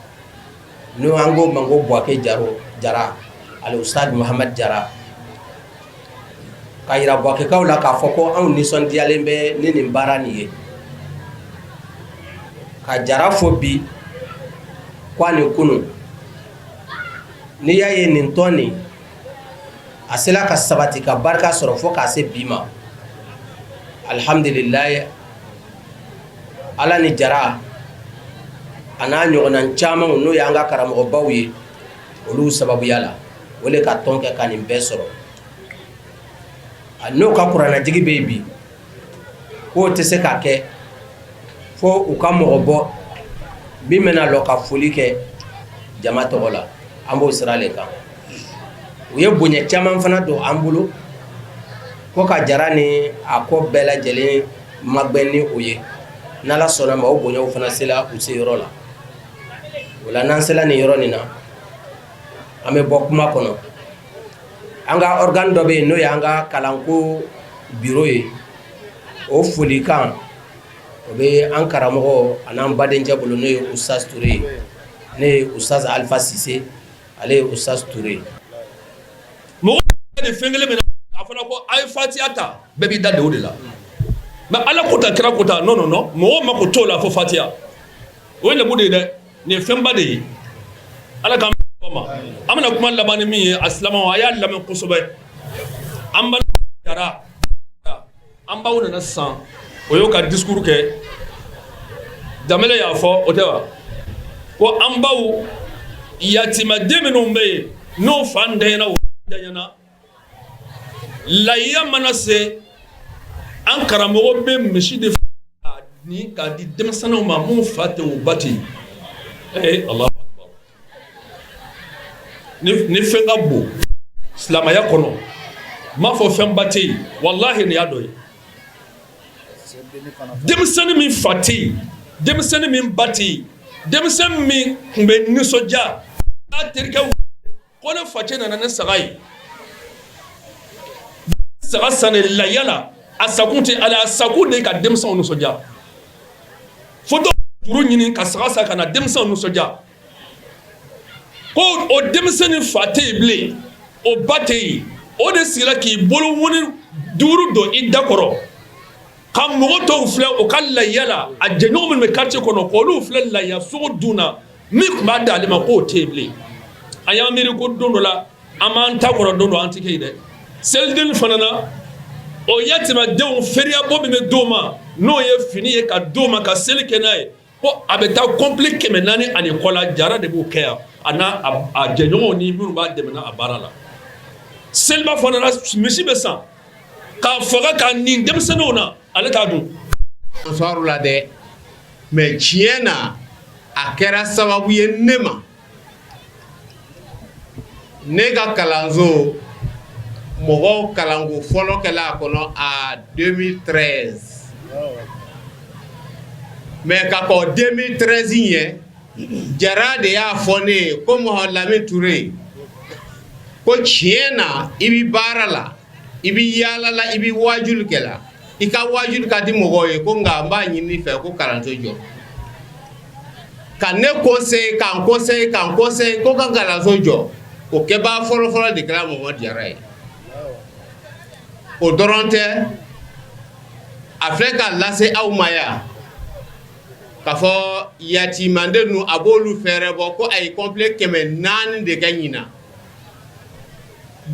n'o an ko man ko Buwake Jara ale Ustad Muhamad Jara ka yira Buwakekaw la k'a fɔ ko anw nisɔndiyalen bɛ ni nin baara nin ye ka Jara fo bi k'a ni kunun n'i y'a ye nin tɔn nin a sela ka sabati ka barika sɔrɔ fo k'a se bi ma alhamdulilayi ala ni Jara a n'a ɲɔgɔnna caman n'o y'an ka karamɔgɔbaw ye olu sababuya la o le ka tɔn kɛ ka nin bɛɛ sɔrɔ n'o ka kuranajigi bɛ yen bi k'o tɛ se ka kɛ fo u ka mɔgɔ bɔ min bɛna lɔ ka foli kɛ jama tɔgɔ la an b'o sira le kan u ye bonya caman fana don an bolo ko ka Jara ni a ko bɛɛ lajɛlen magɛn ni o ye n'Ala sɔnna ma o bonyaw fana sela u se yɔrɔ la o la n'an sela nin yɔrɔ nin na an bɛ bɔ kuma kɔnɔ an ka organe dɔ bɛ yen n'o ye an ka kalanko bureau ye o folikan o bɛ an karamɔgɔ a n'an badencɛ bolo n'o ye Ustaz Ture ye ne ye Ustaz Alpha Cissé ale ye Ustaz Ture ye mɔgɔ de fɛn kelen min na a fɔra ko a ye Fatiha ta bɛɛ b'i da de o de la mais Ala ko ta kira ko ta non mɔgɔ mako t'o la fo Fatiha o ye lebu de ye dɛ nin ye fɛnba de ye Ala k'an bɛn ma an bɛna kuma laban ni min ye a silamɛw a y'a lamɛn kosɛbɛ an balimaw Jara an baw nana sisan o y'o ka discours kɛ Danbɛlɛ y'a fɔ o tɛ wa ko an baw yatimaden minnu bɛ yen n'o fa ntanyana o ntanyana lahiya mana se an karamɔgɔ bɛ misi de k'a di denmisɛnninw ma mun fa tɛ o ba tɛ Allah ni fɛn ka bon silamɛya kɔnɔ m'a fɔ fɛn ba tɛ yen walahi nin y'a dɔ ye denmisɛnnin min fa tɛ yen denmisɛnnin min ba tɛ yen denmisɛnnin min tun bɛ nisɔndiya a terikɛw ko ne facɛ nana ne saga ye saga sanni la yala a sakun tɛ ala a sakun de ka denmisɛnw nisɔndiya fo dɔw juru ɲini ka saga sa ka na denmisɛnw nisɔndiya ko o denmisɛnnin fa tɛ yen bilen o ba tɛ yen o de sigila k'i bolo woni duuru don i da kɔrɔ ka mɔgɔ tɔw filɛ o ka lahiya la a jɛɲɔgɔn minnu bɛ quartier kɔnɔ k'olu filɛ lahiya sogo dun na min tun b'a d'ale ma k'o tɛ yen bilen a y'an miiri ko don dɔ la an b'an ta kɔrɔ don dɔ an tɛ kɛ yen dɛ selideni fana na o yatimadenw feriyabɔ min bɛ d'o ma n'o ye fini ye ka d'o ma ka seli kɛ n'a ye ko a bɛ taa complet 400 ani kɔ la jara de b'o kɛ yan a n'a a jɛɲɔgɔnw ni minnu b'a dɛmɛ n'a baara la seliba fana na misi bɛ san k'a faga k'a nin denmisɛnninw na ale t'a dun. Sɔrɔ la dɛ mais tiɲɛ na a kɛra sababu ye ne ma ne ka kalanso mɔgɔw kalanko fɔlɔ kɛla a kɔnɔ a 2013 mais ka kɔ 2013 ɲɛ jara de y'a fɔ ne ye ko Mohamed Lamine Touré ko tiɲɛ na i bi baara la i bi yaala la i bi waajuli kɛ la i ka waajuli ka di mɔgɔw ye ko nka n b'a ɲini fɛ ko kalanso jɔ ka ne conseiller k'an conseiller ko ka kalanso jɔ o kɛbaa fɔlɔ de kɛra Mohamed Jara ye o dɔrɔn tɛ a filɛ ka lase aw ma yan k'a fɔ yatimanden ninnu a b'olu fɛɛrɛ bɔ ko a ye complet 400 de kɛ ɲinan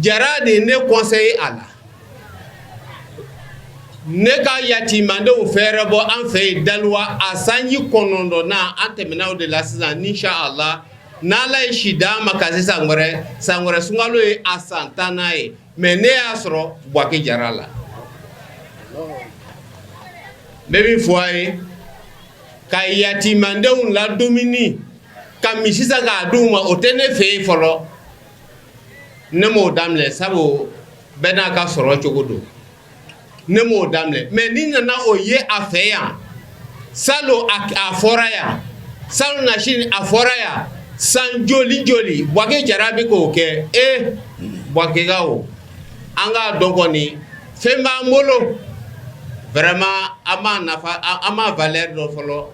Jara de ne conseiller a la ne ka yatimandenw fɛɛrɛ bɔ an fɛ yen Daluwa a sanji 9 an tɛmɛna o de la sisan inshallah n'Ala ye si d'an ma ka se san wɛrɛ sunkalo ye a san 10 ye mais ne y'a sɔrɔ Buwake Jara la ne bɛ fɔ a ye ka yatimandenw ladumuni ka misi san k'a d'u ma o tɛ ne fɛ yen fɔlɔ ne m'o daminɛ sabu bɛɛ n'a ka sɔrɔ cogo don ne m'o daminɛ mais ni nana o ye a fɛ yan salon a fɔra yan salon na sini a fɔra yan san joli Buwake Jara bɛ k'o kɛ Buwakekaw an k'a dɔn kɔni fɛn b'an bolo vraiment an m'a nafa an m'a valeur dɔn fɔlɔ.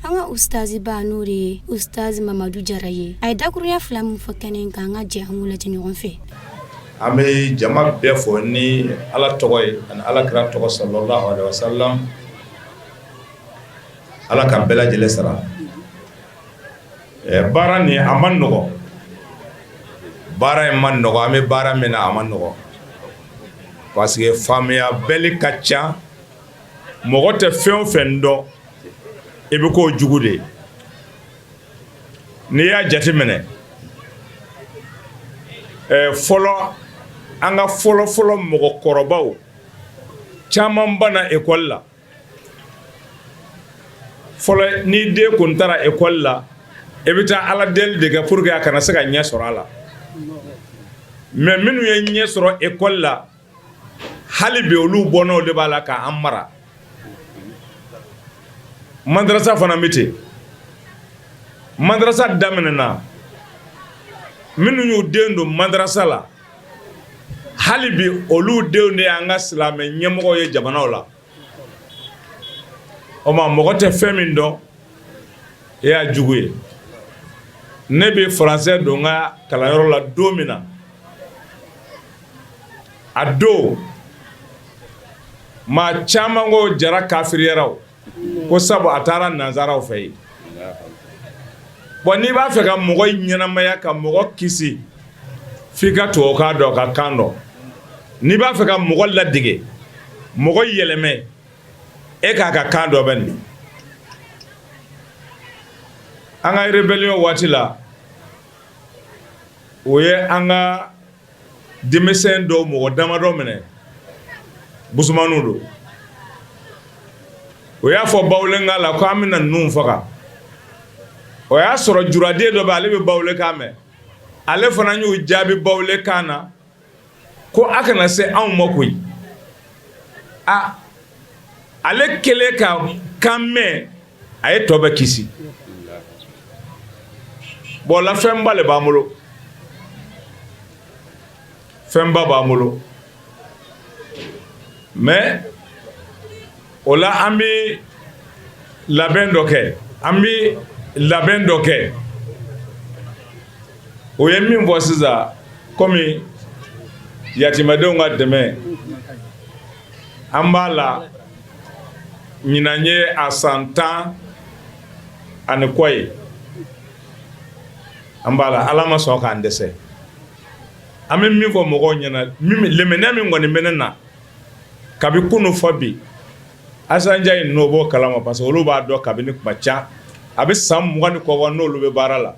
An ka ustazi ba n'o de ye ustazi Mamadu Jara ye a ye dakurunya 2 min fɔ kɛnɛ in kan an ka jɛ an k'o lajɛ ɲɔgɔn fɛ. An bɛ jama bɛɛ fɔ ni Ala tɔgɔ ye ani Alakira tɔgɔ sallallahu alaihi wasallam Ala ka bɛɛ lajɛlen sara baara nin a man nɔgɔ baara in man nɔgɔ an bɛ baara min na a man nɔgɔ parce que faamuya bɛli ka ca mɔgɔ tɛ fɛn o fɛn dɔn i bɛ k'o jugu de n'i y'a jateminɛ fɔlɔ an ka fɔlɔ mɔgɔkɔrɔbaw caman bana école la fɔlɔ ni den kun taara école la i bɛ taa Ala deli de kɛ pour que a kana se ka ɲɛ sɔrɔ a la mais minnu ye ɲɛ sɔrɔ école la hali bi olu bɔnnaw de b'a la k'an mara madrasa fana bɛ ten madrasa daminɛna minnu y'u den don madrasa la hali bi olu denw de y'an ka silamɛ ɲɛmɔgɔw ye jamanaw la o ma mɔgɔ tɛ fɛn min dɔn e y'a jugu ye ne bɛ français don n ka kalanyɔrɔ la don min na a don maa caman ko Jara kafiriyara ko sabu a taara nanzaraw fɛ yen bon n'i b'a fɛ ka mɔgɔ ɲɛnamaya ka mɔgɔ kisi f'i ka tubabukan dɔn ka kan dɔn n'i b'a fɛ ka mɔgɔ ladege mɔgɔ yɛlɛmɛ e k'a ka kan dɔ bɛ nin an ka rébellion waati la o ye an ka denmisɛn dɔw mɔgɔ damadɔ minɛ busumaniw don o y'a fɔ Bawulenka la ko an bɛna ninnu faga o y'a sɔrɔ juraden dɔ bɛ ale bɛ Bawulenka mɛn ale fana y'u jaabi bawle kan na ko a kana se anw ma koyi ale kelen ka kan mɛn a ye tɔ bɛɛ kisi bon la fɛnba le b'an bolo fɛnba b'an bolo mais o la an bɛ labɛn dɔ kɛ o ye min fɔ sisan komi yatimadenw ka dɛmɛ an b'a la ɲinan ye a san 10 ani kɔ ye an b'a la ala ma sɔn k'an dɛsɛ an bɛ min fɔ mɔgɔw ɲɛna lemɛnɛ min kɔni bɛ ne na kabi kunu fɔ bi Asanja ye n'o bɔ kalama parce que olu b'a dɔn kabini kuma ca a bɛ san 20 ni kɔ bɔ n'olu bɛ baara la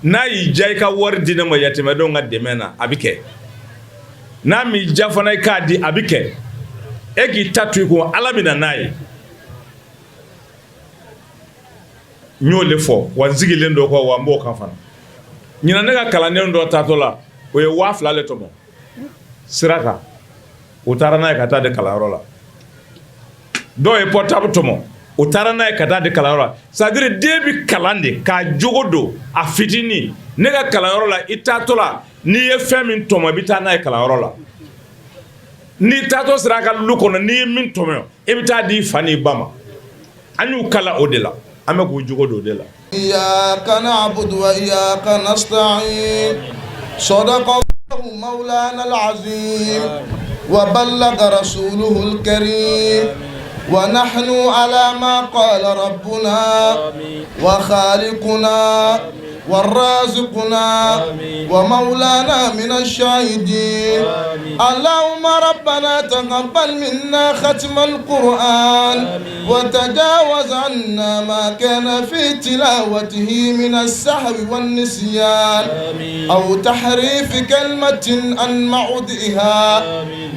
n'a y'i ja i ka wari di ne ma yatimɛdenw ka dɛmɛ na a bɛ kɛ n'a m'i ja fana i k'a di a bɛ kɛ e k'i ta to i kun ala bɛ na n'a ye n y'o de fɔ wa n sigilen dɔ kɔ wa n b'o kan fana ɲinan ne ka kalandenw dɔ taatɔ la o ye 2000 le tɔmɔ sira kan o taara n'a ye ka taa di kalanyɔrɔ la dɔw ye portable tɔmɔ o taara n'a ye ka taa di kalanyɔrɔ la c'est à dire den bi kalan de k'a jogo don a fitinin ne ka kalanyɔrɔ la i taatɔ la n'i ye fɛn min tɔmɔ i bɛ taa n'a ye kalanyɔrɔ la n'i taatɔ sera a ka lu kɔnɔ n'i ye min tɔmɔ i bɛ taa di i fa n'i ba ma an y'u kala o de la an bɛ k'u jogo don o de la. إياك نعبد وإياك نستعين صدق الله مولانا العظيم وبلغ رسوله الكريم ونحن على ما قال ربنا وخالقنا والرازقنا ومولانا من الشاهدين اللهم ربنا تقبل منا ختم القرآن وتجاوز عنا ما كان في تلاوته من السهو والنسيان أو تحريف كلمة عن موضعها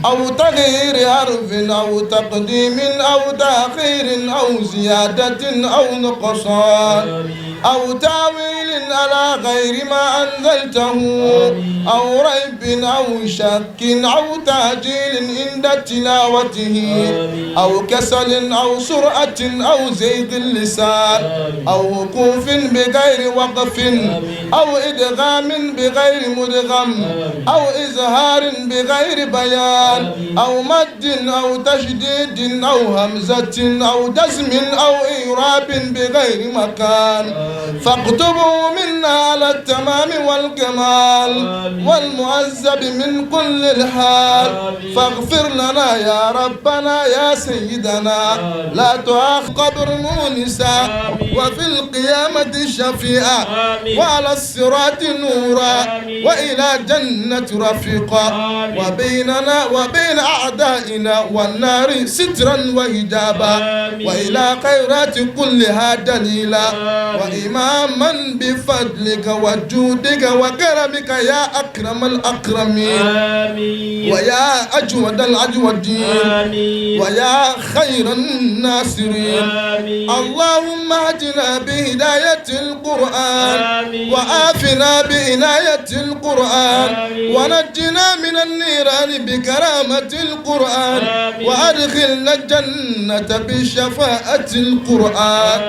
أو تغيير حرف أو تقديم أو تأخير أو زيادة أو نقصان أو تأويل على غير ما أنزلته أو ريب أو شك أو تعجيل عند تلاوته أو كسل أو سرعة أو زيغ اللسان أو وقوف بغير وقف أو إدغام بغير مدغم أو إظهار بغير بيان أو مد أو تشديد أو همزة أو جزم أو إعراب بغير مكان فاكتبوا منا على التمام والكمال والمعذب من كل الحال فاغفر لنا يا ربنا يا سيدنا لا تؤاخذ قبر مونسا وفي القيامة شفيعا وعلى الصراط نورا وإلى جنة رفيقا وبيننا وبين أعدائنا والنار سترا وهجابا وإلى خيرات كلها دليلا وإماما بفضلك وجودك وكرمك يا أكرم الأكرمين ويا أجود الأجودين ويا خير الناصرين اللهم اهدنا بهداية القرآن وآفنا بعناية القرآن ونجنا من النيران بكرامة القرآن وأدخلنا الجنة بشفاعة القرآن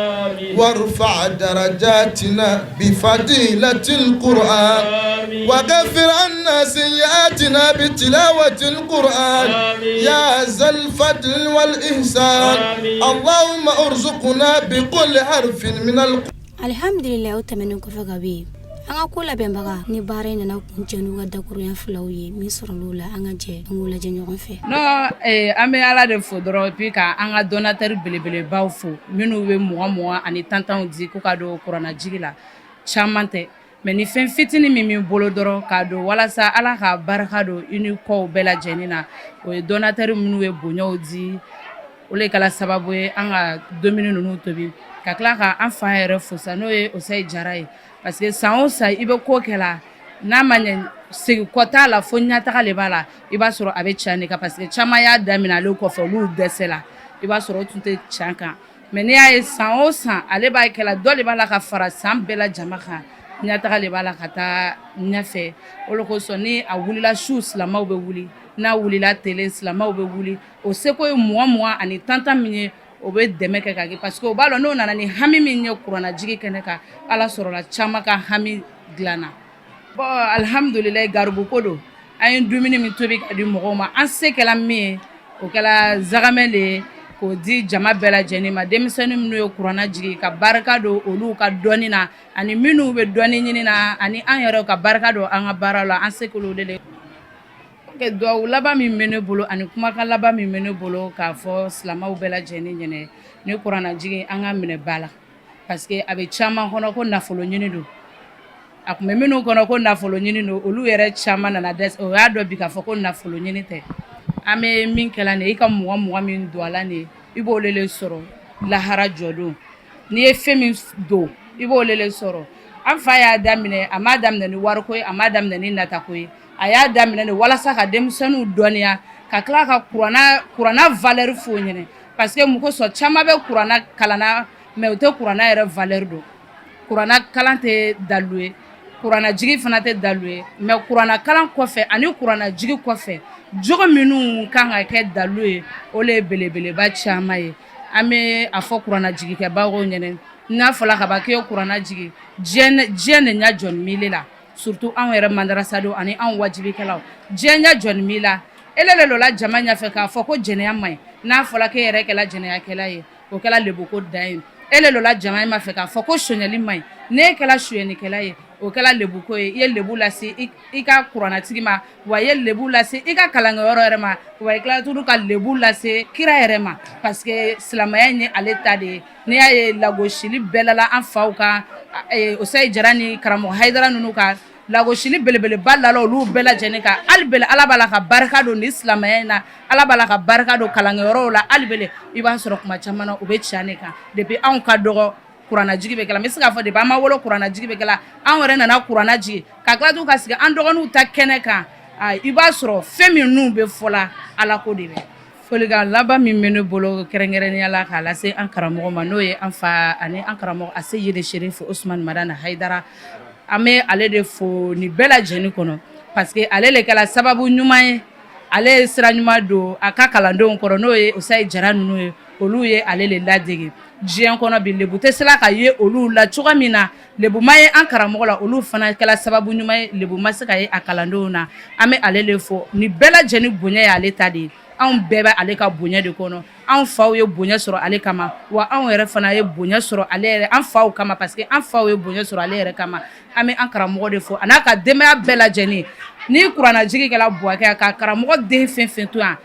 وارفع درجاتنا بفضيلة القرآن وكفر عنا سيئاتنا بتلاوة القرآن يا ذا الفضل والإحسان اللهم ارزقنا بكل حرف من القرآن. الحمد لله وتمنى كفاكبي anga kula bembaga ni bare na kunjenu ga dakuru ya flawye mi sorolula anga je ngula je ñogon fe no ame ala de fo doro puis ka anga donateur belebele baw fo minu we mo ani tantan di ko ka do corona jigila chamante mais ni fen fitini mi bolo doro ka do wala sa ala ka baraka do uni ko bela jenina o donateur minu we bonyo di ole kala sababu anga 2 minutes nunu tobi ka kla ka an fa yɛrɛ fo sa no ye o sai jaray parce que san o san ibe ko kɛla n'a ma ɲɛ segi kɔta la fo ɲataga le b'a la i b'a sɔrɔ a bɛ tiɲɛ ne kan parce que caman y'a daminɛ ale kɔfɛ olu dɛsɛla i b'a sɔrɔ o tun tɛ tiɲɛ kan mais n'i y'a ye san o san ale b'a kɛla dɔ de b'a la ka fara san bɛɛ la jama kan ɲataga le b'a la ka taa ɲɛfɛ o de kosɔn ni a wulila su silamaw bɛ wuli n'a wulila tele silamaw bɛ wuli o seko ye 20 ani tantan min ye o bɛ dɛmɛ kɛ ka kɛ parce que o b'a dɔn n'o nana ni hami min ye kuranajigi kɛnɛ kan ala sɔrɔla caman ka hami dilanna bon alhamdulilayi garibu ko don an ye dumuni min tobi ka di mɔgɔw ma an se kɛla min ye o kɛla zagamɛ le ye k'o di jama bɛɛ lajɛlen ma denmisɛnnin minnu ye kuranna jigi ka barika don olu ka dɔnni na ani minnu bɛ dɔnni ɲini na ani an yɛrɛ ka barika don an ka baara la an se k'olu de duwawu laban min bɛ ne bolo ani kumakan laban min bɛ ne bolo k'a fɔ silamɛw bɛɛ lajɛlen ɲɛna ni kuranna jigi an ka minɛ ba la parce que a bɛ caman kɔnɔ ko nafolo ɲini don a tun bɛ minnu kɔnɔ ko nafolo ɲini don olu yɛrɛ caman nana dɛsɛ o y'a dɔn bi k'a fɔ ko nafolo ɲini tɛ an bɛ min kɛla nin ye i ka mugan min don a la nin ye i b'o le sɔrɔ lahara jɔdon n'i ye fɛn min don i b'o le sɔrɔ an fa y'a daminɛ a m'a daminɛ ni wariko ye a m'a daminɛ ni natako ye a y'a daminɛ de walasa ka denmisɛnninw dɔnniya ka tila ka kuranna valeur f'o ɲɛna parce que mɔgɔ sɔrɔ caman bɛ kuranna kalanna mais u tɛ kuranna yɛrɛ valeur dɔn kuranna kalan tɛ dalu ye kuranna jigi fana tɛ dalu ye mais kuranna kalan kɔfɛ ani kuranna jigi kɔfɛ jogo minnu kan ka kɛ dalu ye o le ye belebeleba caman ye an bɛ a fɔ kuranna jigikɛbagaw ɲɛna n'a fɔla ka ban k'e ye kuranna jigi diɲɛ de ɲɛ jɔ mili la surtout anw yɛrɛ mandarasadenw ani anw wajibikɛlaw diɲɛ ɲɛ jɔ mili la ele le la jama ɲɛfɛ k'a fɔ ko jɛnɛya man ɲi n'a fɔla k'e yɛrɛ kɛla jɛnɛyakɛla ye o kɛla lebuko dan ye ele le la jama ma fɛ k'a fɔ ko sonyali man ɲi n'e kɛla sonyɛlikɛla ye o kɛla lebuko ye i ye lebu lase i ka kurannatigi ma wa i ye lebu lase i ka kalankɛyɔrɔ yɛrɛ ma wa i tila tulu ka lebu lase kira yɛrɛ ma parce que silamɛya ye ale ta de ye n'i y'a ye lagosili bɛɛ la an faw kan Osayi Jara ni karamɔgɔ Hayidara ninnu ka lagosili belebeleba lala olu bɛɛ lajɛlen kan hali bele ala b'a la ka barika don ni silamɛya in na ala b'a la ka barika don kalankɛyɔrɔw la hali bele i b'a sɔrɔ kuma caman na u bɛ tiɲɛ ne kan depuis anw ka dɔgɔ kuranna jigi bɛ kɛla n bɛ se k'a fɔ depuis an ma wolo kuranna jigi bɛ kɛla anw yɛrɛ nana kuranna jigi ka tila tun ka sigi an dɔgɔninw ta kɛnɛ kan i b'a sɔrɔ fɛn minnu bɛ fɔla ala ko de bɛ folikan laban min bɛ ne bolo kɛrɛnkɛrɛnnenya la k'a lase an karamɔgɔ ma n'o ye an fa ani an karamɔgɔ Aseyide Sherifu Usmani Madana Hayidara an bɛ ale de fo nin bɛɛ lajɛlen kɔnɔ parce que ale le kɛla sababu ɲuman ye ale ye sira ɲuman don a ka kalandenw kɔrɔ n'o ye Osayi Jara ninnu ye olu ye ale le ladege diɲɛ kɔnɔ bi lebu tɛ sela ka ye olu la cogo min na lebu ma ye an karamɔgɔ la olu fana kɛla sababu ɲuman ye lebu ma se ka ye a kalandenw na an bɛ ale le fo nin bɛɛ lajɛlen bonya ye ale ta de ye anw bɛɛ bɛ ale ka bonya de kɔnɔ anw faw ye bonya sɔrɔ ale kama wa anw yɛrɛ fana ye bonya sɔrɔ ale yɛrɛ an faw kama parce que an faw ye bonya sɔrɔ ale yɛrɛ kama an bɛ an karamɔgɔ de fo a n'a ka denbaya bɛɛ lajɛlen ni kuranna jigi kɛla buwakɛ ka karamɔgɔ den fɛn fɛn to yan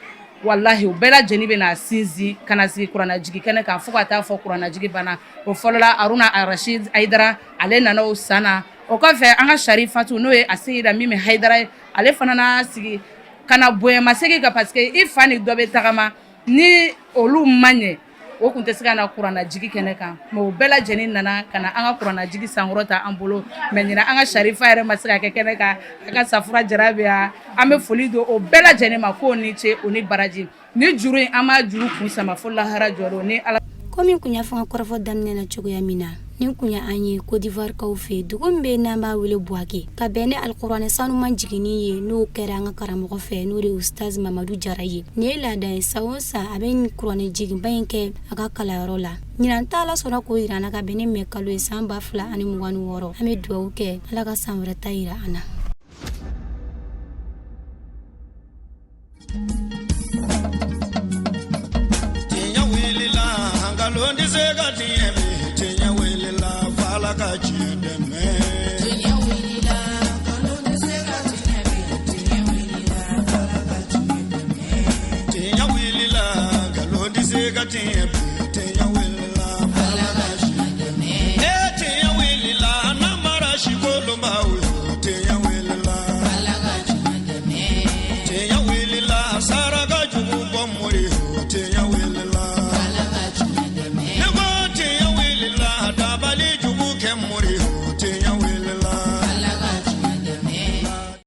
wallahi u bɛɛ lajɛlen bɛ na sinsin ka na sigi kuranna jigi kɛnɛ kan fo ka taa fɔ kuranna jigi banna o fɔlɔla Haruna Rashid Hayidara ale nana o sanna o kɔfɛ an ka Sharifatu n'o ye Aseyida Mimi Hayidara ye ale fana na sigi kana bonyamasegin kan parce que i fa ni dɔ bɛ tagama ni olu ma ɲɛ o tun tɛ se ka na kuranna jigi kɛnɛ kan mais o bɛɛ lajɛlen nana ka na an ka kuranna jigi sankɔrɔta an bolo mais ɲina an ka Sharifa yɛrɛ ma se ka kɛ kɛnɛ kan a ka Safura Jara bɛ yan an bɛ foli don o bɛɛ lajɛlen ma k'o ni ce o ni baraji ni juru in an b'a juru kun sama fo lahara jɔdon ni ala komi n kun y'a fɔ n ka kɔrɔfɔ daminɛ na cogoya min na nin kun ya an ye Côte d'Ivoire kaw fɛ dugu min bɛ n'an b'a wele Buwake ka bɛn ni alikuranɛ sanuman jiginni ye n'o kɛra an ka karamɔgɔ fɛ n'o de ye Ustaz Mamadu Jara ye nin ye laada ye san o san a bɛ nin kuranɛ jiginba in kɛ a ka kalanyɔrɔ la ɲinan ta ala sɔnna k'o yira an na ka bɛn ni mɛ kalo ye san 2026 an bɛ dugawu kɛ ala ka san wɛrɛ ta yira an na. Muri